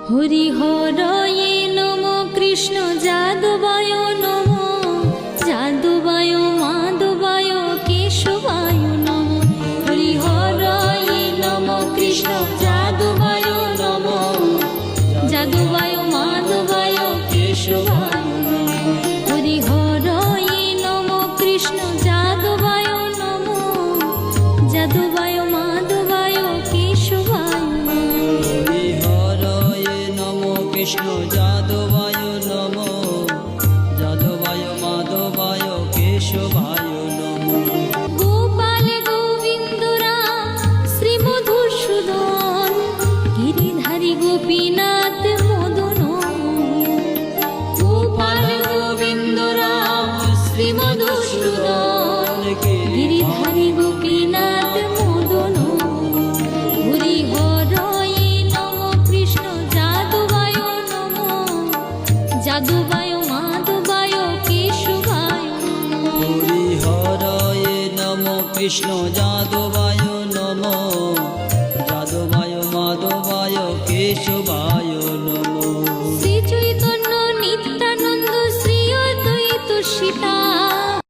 হরিহরয়ে Namo Krishna যাদবায় Namo যাদবায় মাধবায় কেশবায় Namo হরিহরয়ে Namo Krishna যাদবায় Namo যাদবায় মাধবায় কেশবায় হরিহরয়ে Namo Krishna যাদবায় Namo যাদবায় মাধবায় কেশবায় হরিহরয়ে Namo Krishna যাদবায় Namo যাদবায় মাধবায় কেশবায় Namo Gopal Govinda Ram Shri Madhusudan Giridhari Gopinath Madan Gopal Govinda Ram Shri Madhusudan Giridhari Gopinath Madan হরিহরয়ে Namo Krishna যাদবায় Namo যাদবায় মাধবায় কেশবায় হরিহরয়ে Namo Krishna যাদবায়